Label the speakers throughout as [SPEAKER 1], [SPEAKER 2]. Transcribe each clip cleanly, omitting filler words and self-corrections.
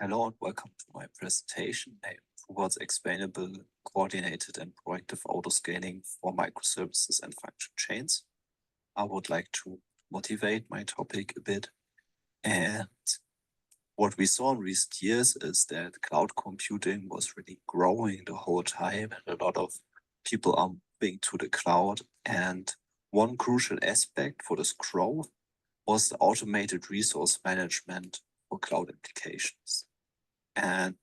[SPEAKER 1] Hello and welcome to my presentation towards explainable, coordinated and proactive autoscaling for microservices and function chains. I would like to motivate my topic a bit. And what we saw in recent years is that cloud computing was really growing the whole time, and a lot of people are moving to the cloud. And one crucial aspect for this growth was the automated resource management for cloud applications. And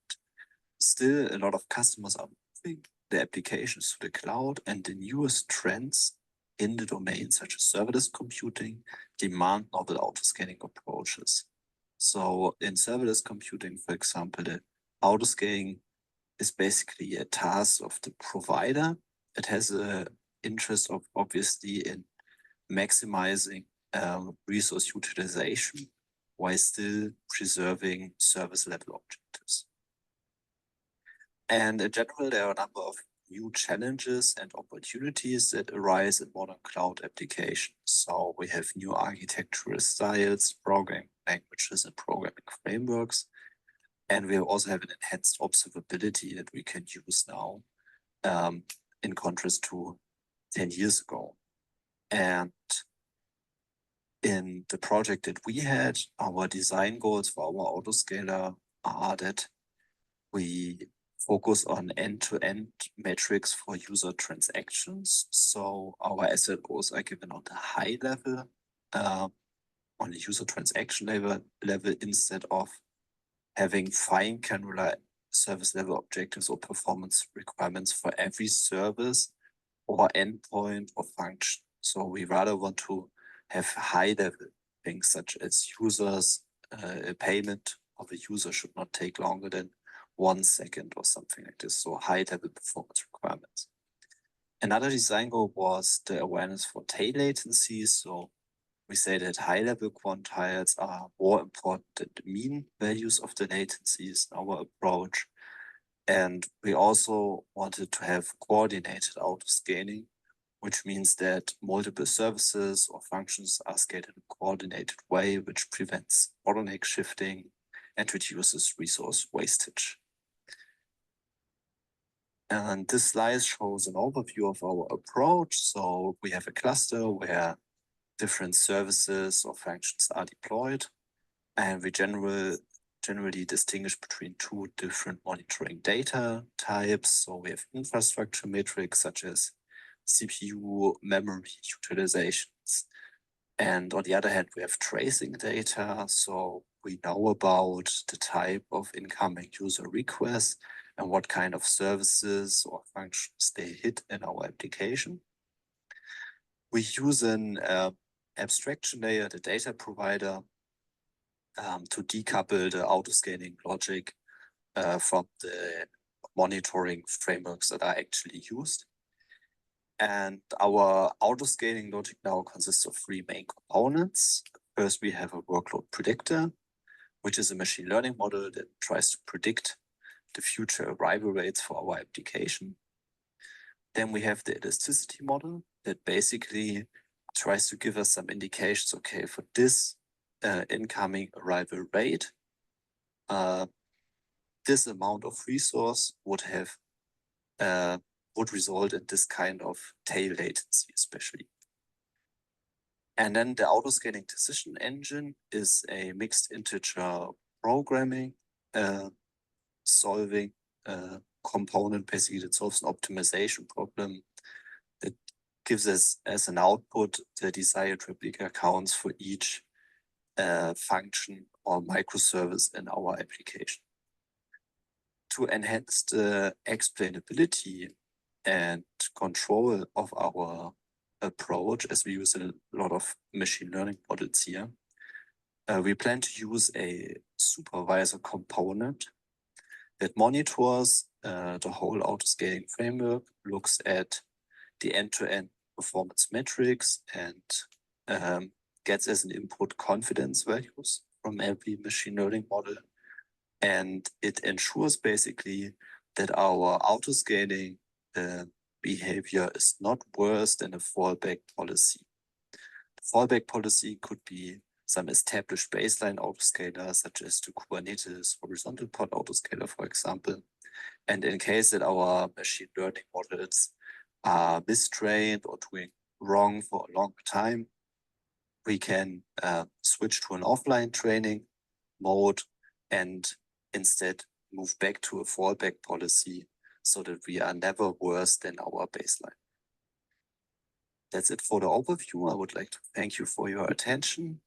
[SPEAKER 1] still, a lot of customers are moving their applications to the cloud, and the newest trends in the domain, such as serverless computing, demand novel autoscaling approaches. So in serverless computing, for example, the autoscaling is basically a task of the provider. It has an interest of obviously in maximizing resource utilization while still preserving service level objectives. And in general, there are a number of new challenges and opportunities that arise in modern cloud applications. So we have new architectural styles, programming languages, and programming frameworks. And we also have an enhanced observability that we can use now in contrast to 10 years ago. And in the project that we had, our design goals for our autoscaler are that we focus on end-to-end metrics for user transactions. So our SLOs are given on the high level, on the user transaction level instead of having fine granular service level objectives or performance requirements for every service or endpoint or function. So we rather want to have high level things such as users, a payment of a user should not take longer than 1 second or something like this. So high level performance requirements. Another design goal was the awareness for tail latencies. So we say that high level quantiles are more important than the mean values of the latencies in our approach. And we also wanted to have coordinated autoscaling, which means that multiple services or functions are scaled in a coordinated way, which prevents bottleneck shifting and reduces resource wastage. And this slide shows an overview of our approach. So we have a cluster where different services or functions are deployed, and we generally distinguish between two different monitoring data types. So we have infrastructure metrics such as CPU, memory utilizations. And on the other hand, we have tracing data. So we know about the type of incoming user requests and what kind of services or functions they hit in our application. We use an abstraction layer, the data provider, to decouple the autoscaling logic from the monitoring frameworks that are actually used. And our autoscaling logic now consists of 3 main components. First, we have a workload predictor, which is a machine learning model that tries to predict the future arrival rates for our application. Then we have the elasticity model that basically tries to give us some indications, okay, for this incoming arrival rate, this amount of resource would result in this kind of tail latency, especially. And then the autoscaling decision engine is a mixed integer programming solving component, basically, that solves an optimization problem that gives us as an output the desired replica counts for each function or microservice in our application. To enhance the explainability and control of our approach, as we use a lot of machine learning models here, we plan to use a supervisor component that monitors the whole autoscaling framework, looks at the end-to-end performance metrics, and gets as an input confidence values from every machine learning model. And it ensures basically that our autoscaling behavior is not worse than a fallback policy. The fallback policy could be some established baseline autoscaler, such as the Kubernetes horizontal pod autoscaler, for example. And in case that our machine learning models are mistrained or doing wrong for a long time, we can switch to an offline training mode and instead move back to a fallback policy so that we are never worse than our baseline. That's it for the overview. I would like to thank you for your attention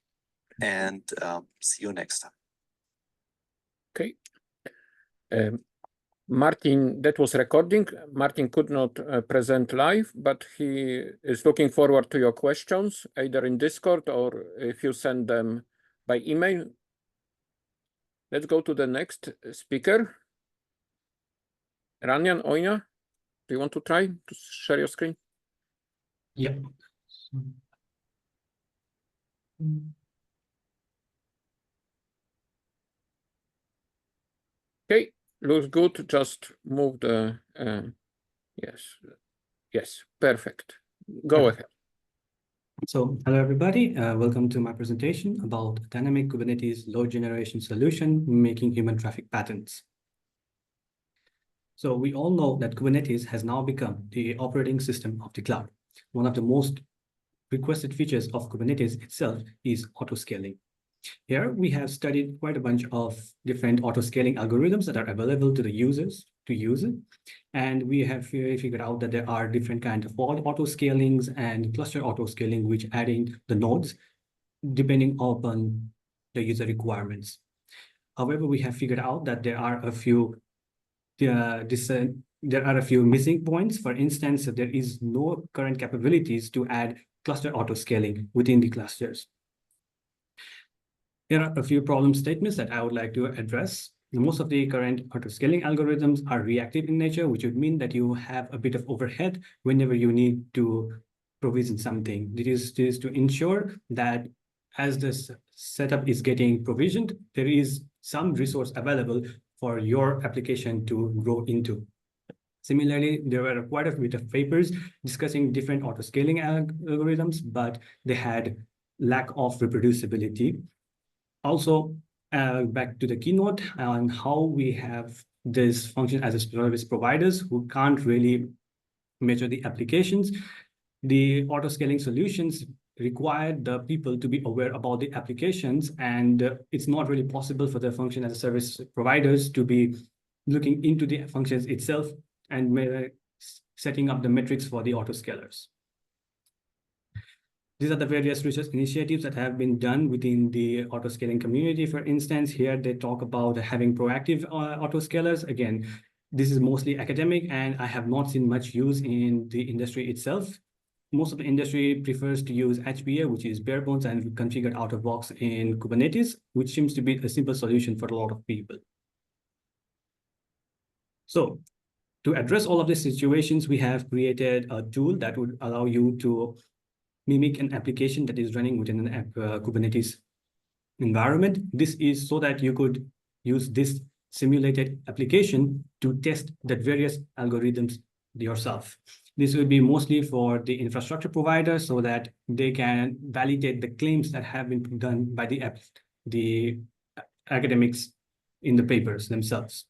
[SPEAKER 1] and see you next time.
[SPEAKER 2] Okay. Martin, that was recording. Martin could not present live, but he is looking forward to your questions, either in Discord or if you send them by email. Let's go to the next speaker. Ranjan Oina, do you want to try to share your screen?
[SPEAKER 3] Yep.
[SPEAKER 2] Okay, looks good. Just move the, yes, perfect. Go ahead.
[SPEAKER 3] So hello, everybody. Welcome to my presentation about dynamic Kubernetes load generation solution, mimicking human traffic patterns. So we all know that Kubernetes has now become the operating system of the cloud. One of the most requested features of Kubernetes itself is autoscaling. Here we have studied quite a bunch of different autoscaling algorithms that are available to the users to use it. And we have figured out that there are different kinds of pod autoscalings and cluster autoscaling, which adding the nodes depending upon the user requirements. However, we have figured out that there are a few missing points. For instance, there is no current capabilities to add cluster autoscaling within the clusters. Here are a few problem statements that I would like to address. Most of the current autoscaling algorithms are reactive in nature, which would mean that you have a bit of overhead whenever you need to provision something. This is to ensure that as this setup is getting provisioned, there is some resource available for your application to grow into. Similarly, there were quite a bit of papers discussing different autoscaling algorithms, but they had lack of reproducibility. Also, back to the keynote on how we have this function as a service providers who can't really measure the applications. The autoscaling solutions require the people to be aware about the applications, and it's not really possible for the function as a service providers to be looking into the functions itself and setting up the metrics for the autoscalers. These are the various research initiatives that have been done within the autoscaling community. For instance, here they talk about having proactive autoscalers. Again, this is mostly academic, and I have not seen much use in the industry itself. Most of the industry prefers to use HBA, which is bare bones and configured out of box in Kubernetes, which seems to be a simple solution for a lot of people. So to address all of these situations, we have created a tool that would allow you to mimic an application that is running within an Kubernetes environment. This is so that you could use this simulated application to test the various algorithms yourself. This will be mostly for the infrastructure provider so that they can validate the claims that have been done by the academics in the papers themselves.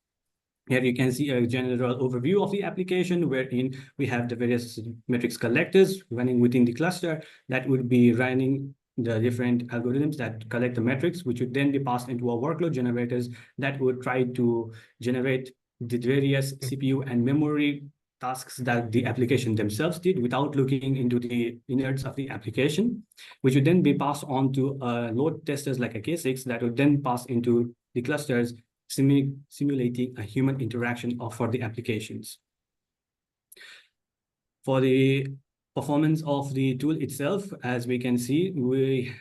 [SPEAKER 3] Here you can see a general overview of the application wherein we have the various metrics collectors running within the cluster that would be running the different algorithms that collect the metrics, which would then be passed into our workload generators that would try to generate the various CPU and memory tasks that the application themselves did without looking into the innards of the application, which would then be passed on to load testers like a K6 that would then pass into the clusters, simulating a human interaction for the applications. For the performance of the tool itself, as we can see, we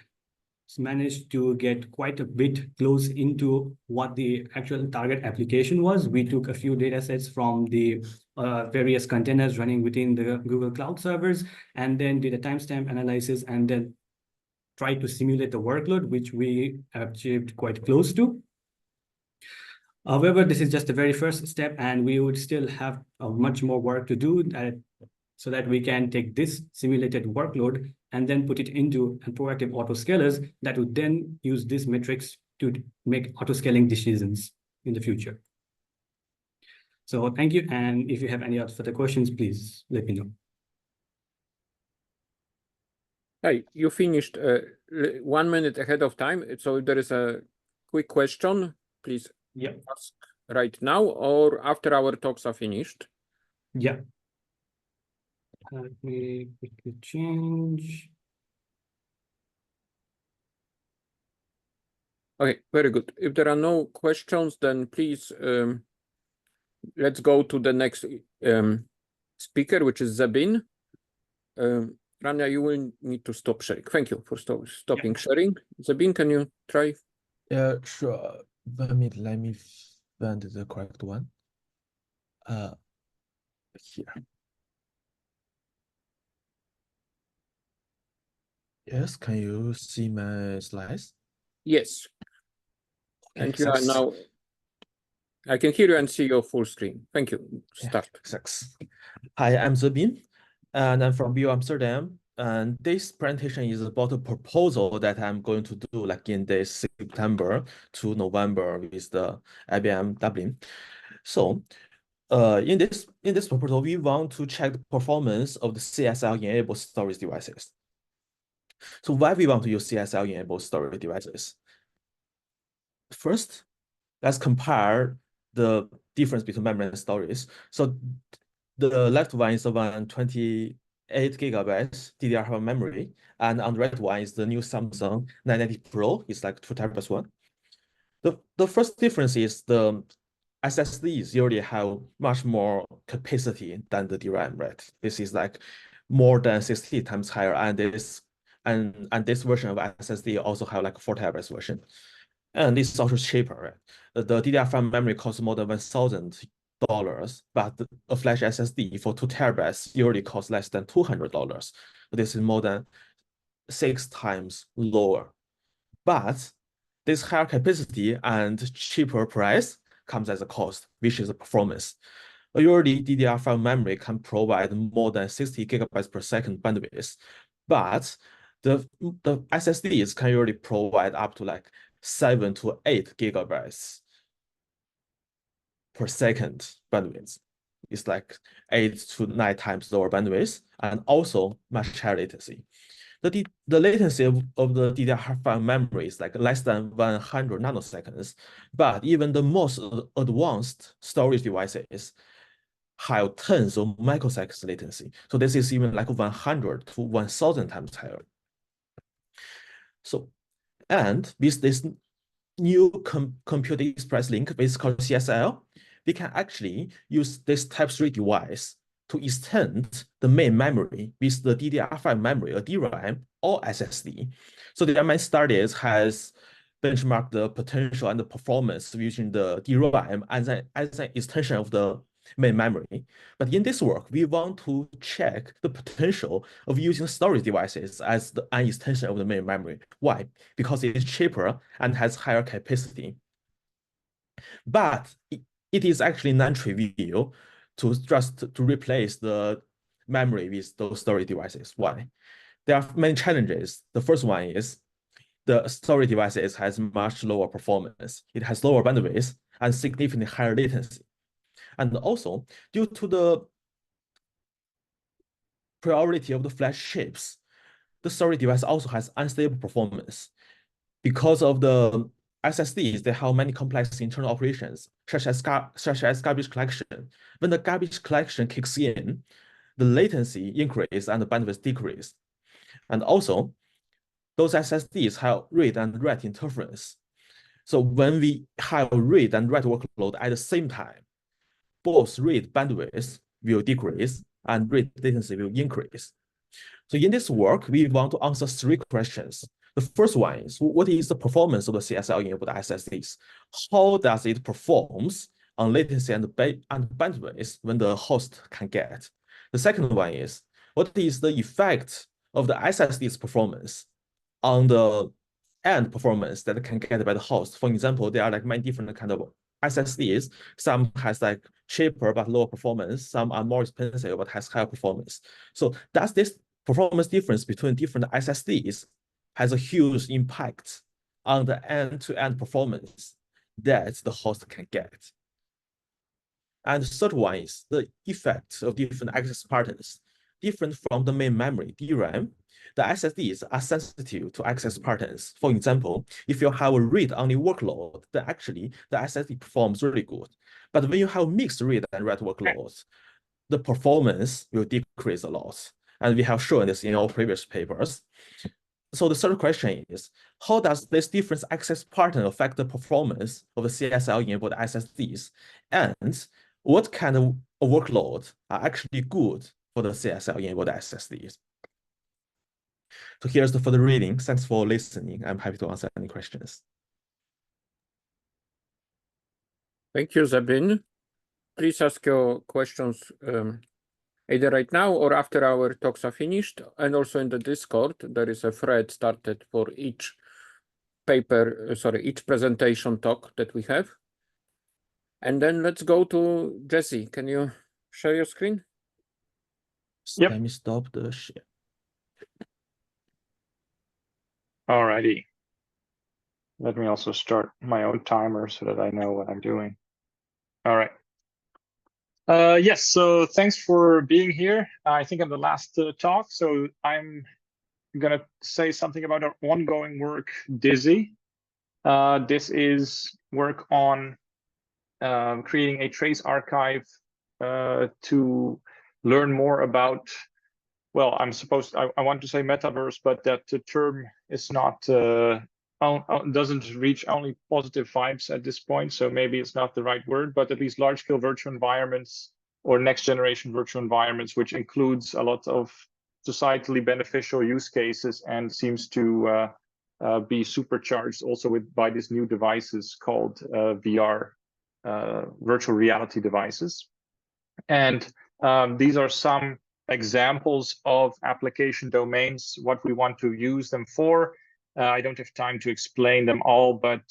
[SPEAKER 3] managed to get quite a bit close into what the actual target application was. We took a few data sets from the various containers running within the Google Cloud servers, and then did a timestamp analysis and then tried to simulate the workload, which we achieved quite close to. However, this is just the very first step, and we would still have much more work to do. so that we can take this simulated workload and then put it into proactive autoscalers that would then use these metrics to make autoscaling decisions in the future. So thank you. And if you have any other further questions, please let me know.
[SPEAKER 2] Hey, you finished 1 minute ahead of time. So if there is a quick question, please ask right now or after our talks are finished.
[SPEAKER 3] Yeah. Let me quickly change.
[SPEAKER 2] Okay, very good. If there are no questions, then please let's go to the next speaker, which is Zabin. Rania, you will need to stop sharing. Thank you for stopping sharing. Zabin, can you try?
[SPEAKER 4] Yeah, sure. Let me find the correct one. Here. Yes, can you see my slides?
[SPEAKER 2] Yes.
[SPEAKER 4] Okay,
[SPEAKER 2] And you are now. I can hear you and see your full screen. Thank you. Start.
[SPEAKER 4] Yeah, thanks. Hi, I'm Zabin, and I'm from BU Amsterdam. And this presentation is about a proposal that I'm going to do like in this September to November with the IBM Dublin. So in this proposal, we want to check the performance of the CSL-enabled storage devices. So why we want to use CSL-enabled storage devices? First, let's compare the difference between memory and storage. So the left one is the 128 gigabytes DDR5 memory, and on the right one is the new Samsung 990 Pro. It's like 2 terabytes one. The first difference is the SSDs usually have much more capacity than the DRAM, right? This is like more than 60 times higher, and this version of SSD also have like a 4 terabytes version. And this is also cheaper, right? The DDR5 memory costs more than $1,000, but a flash SSD for 2 terabytes usually costs less than $200. This is more than 6 times lower. But this higher capacity and cheaper price comes as a cost, which is a performance. Usually, DDR5 memory can provide more than 60 gigabytes per second bandwidth, but the SSDs can usually provide up to like 7 to 8 gigabytes per second bandwidth. It's like 8 to 9 times lower bandwidth and also much higher latency. The latency of the DDR5 memory is like less than 100 nanoseconds, but even the most advanced storage devices have tens of microseconds latency. So this is even like 100 to 1,000 times higher. So, and with this new Compute Express link, which is called CSL, we can actually use this Type 3 device to extend the main memory with the DDR5 memory, or DRAM, or SSD. So the many studies has benchmarked the potential and the performance using the DRAM as an extension of the main memory. But in this work, we want to check the potential of using storage devices as an extension of the main memory. Why? Because it is cheaper and has higher capacity. But it is actually non-trivial to replace the memory with those storage devices. Why? There are many challenges. The first one is the storage devices has much lower performance. It has lower bandwidth and significantly higher latency. And also, due to the priority of the flash chips, the storage device also has unstable performance. Because of the SSDs, they have many complex internal operations, such as garbage collection. When the garbage collection kicks in, the latency increases and the bandwidth decreases. And also, those SSDs have read and write interference. So when we have read and write workload at the same time, both read bandwidth will decrease and read latency will increase. So in this work, we want to answer 3 questions. The first one is, what is the performance of the CSL-enabled SSDs? How does it perform on latency and bandwidth when the host can get? The second one is, what is the effect of the SSD's performance on the end performance that can get by the host? For example, there are like many different kind of SSDs. Some has like cheaper but lower performance. Some are more expensive but has higher performance. So does this performance difference between different SSDs has a huge impact on the end-to-end performance that the host can get. And the third one is the effect of different access patterns. Different from the main memory, DRAM, the SSDs are sensitive to access patterns. For example, if you have a read-only workload, then actually the SSD performs really good. But when you have mixed read and write workloads, the performance will decrease a lot. And we have shown this in our previous papers. So the third question is, how does this different access pattern affect the performance of the CSL-enabled SSDs? And what kind of workloads are actually good for the CSL-enabled SSDs? So here's the further reading. Thanks for listening. I'm happy to answer any questions.
[SPEAKER 2] Thank you, Sabine. Please ask your questions either right now or after our talks are finished. And also in the Discord, there is a thread started for each each presentation talk that we have. And then let's go to Jesse. Can you share your screen?
[SPEAKER 5] Yep.
[SPEAKER 4] Let me stop the share.
[SPEAKER 5] Alrighty. Let me also start my own timer so that I know what I'm doing. All right. Yes, so thanks for being here. I think I'm the last talk, so I'm going to say something about our ongoing work, Dizi. This is work on creating a trace archive to learn more about, well, I want to say metaverse, but that the term is not, doesn't reach only positive vibes at this point. So maybe it's not the right word, but at least large scale virtual environments or next generation virtual environments, which includes a lot of societally beneficial use cases and seems to be supercharged also by these new devices called VR, virtual reality devices. And these are some examples of application domains, what we want to use them for. I don't have time to explain them all, but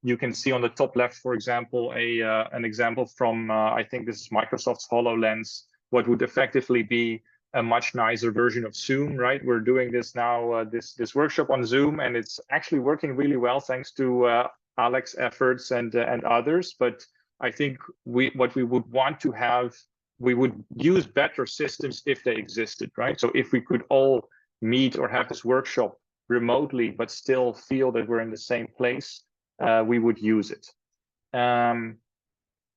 [SPEAKER 5] you can see on the top left, for example, an example from, I think this is Microsoft's HoloLens, what would effectively be a much nicer version of Zoom, right? We're doing this now, this workshop on Zoom, and it's actually working really well thanks to Alex's efforts and others. But I think what we would want to have, we would use better systems if they existed, right? So if we could all meet or have this workshop remotely, but still feel that we're in the same place, we would use it. And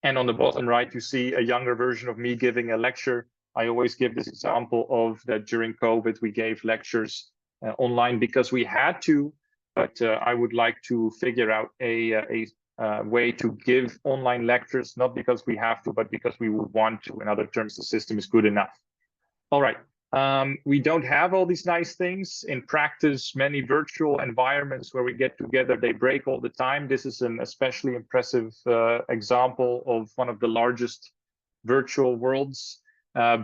[SPEAKER 5] on the bottom right, you see a younger version of me giving a lecture. I always give this example of that during COVID, we gave lectures online because we had to, but I would like to figure out a way to give online lectures, not because we have to, but because we would want to. In other terms, the system is good enough. All right. We don't have all these nice things. In practice, many virtual environments where we get together, they break all the time. This is an especially impressive example of one of the largest virtual worlds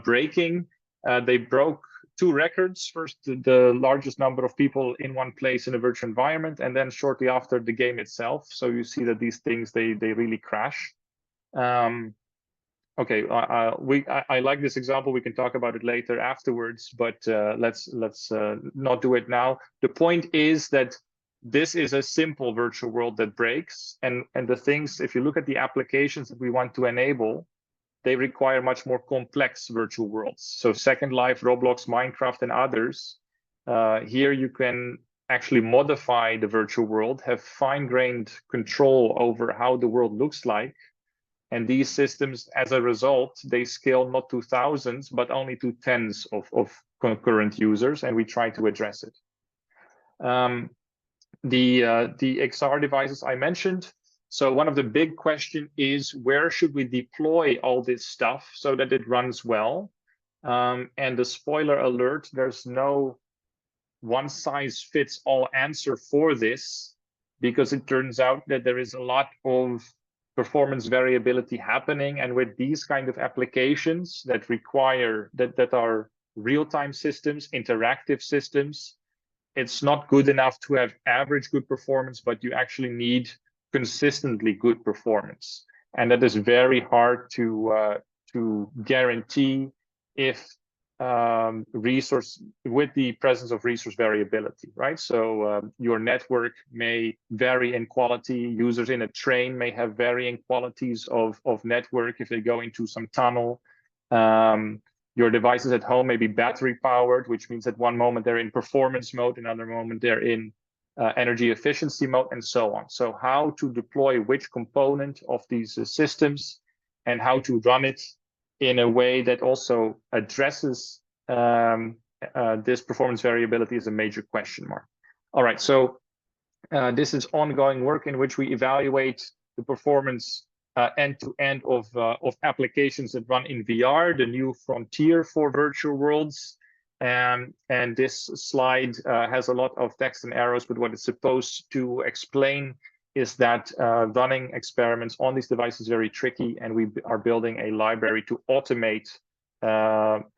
[SPEAKER 5] breaking. They broke 2 records. First, the largest number of people in one place in a virtual environment, and then shortly after the game itself. So you see that these things, they really crash. Okay, I like this example. We can talk about it later afterwards, but let's not do it now. The point is that this is a simple virtual world that breaks, and the things, if you look at the applications that we want to enable, they require much more complex virtual worlds. So Second Life, Roblox, Minecraft, and others. Here you can actually modify the virtual world, have fine-grained control over how the world looks like. And these systems, as a result, they scale not to thousands, but only to tens of concurrent users, and we try to address it. The XR devices I mentioned. So one of the big questions is, where should we deploy all this stuff so that it runs well? And the spoiler alert, there's no one-size-fits-all answer for this, because it turns out that there is a lot of performance variability happening. And with these kind of applications that require, that are real-time systems, interactive systems, it's not good enough to have average good performance, but you actually need consistently good performance. and that is very hard to guarantee if with the presence of resource variability, right? So your network may vary in quality. Users in a train may have varying qualities of network if they go into some tunnel. Your devices at home may be battery powered, which means at one moment they're in performance mode, another moment they're in energy efficiency mode, and so on. So how to deploy which component of these systems and how to run it in a way that also addresses this performance variability is a major question mark. All right, so this is ongoing work in which we evaluate the performance end-to-end of applications that run in VR, the new frontier for virtual worlds. And this slide has a lot of text and arrows, but what it's supposed to explain is that running experiments on these devices is very tricky, and we are building a library to automate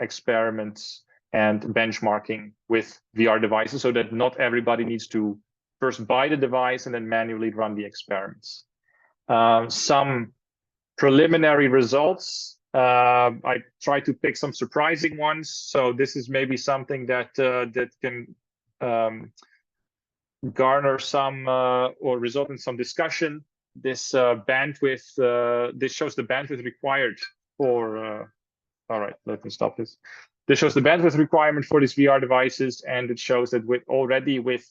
[SPEAKER 5] experiments and benchmarking with VR devices so that not everybody needs to first buy the device and then manually run the experiments. Some preliminary results. I tried to pick some surprising ones. So this is maybe something that can garner some or result in some discussion. This bandwidth, this shows the bandwidth required for, all right, let me stop this. This shows the bandwidth requirement for these VR devices, and it shows that already with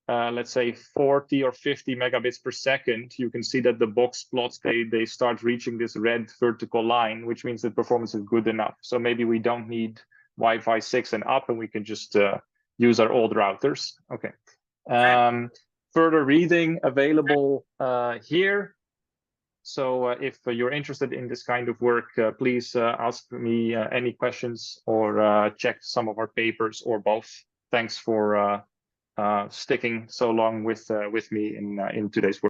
[SPEAKER 5] let's say 40 or 50 megabits per second, you can see that the box plots, they start reaching this red vertical line, which means that performance is good enough. So maybe we don't need Wi-Fi 6 and up, and we can just use our old routers. Okay. Further reading available here. So if you're interested in this kind of work, please ask me any questions or check some of our papers or both. Thanks for sticking so long with me in today's work.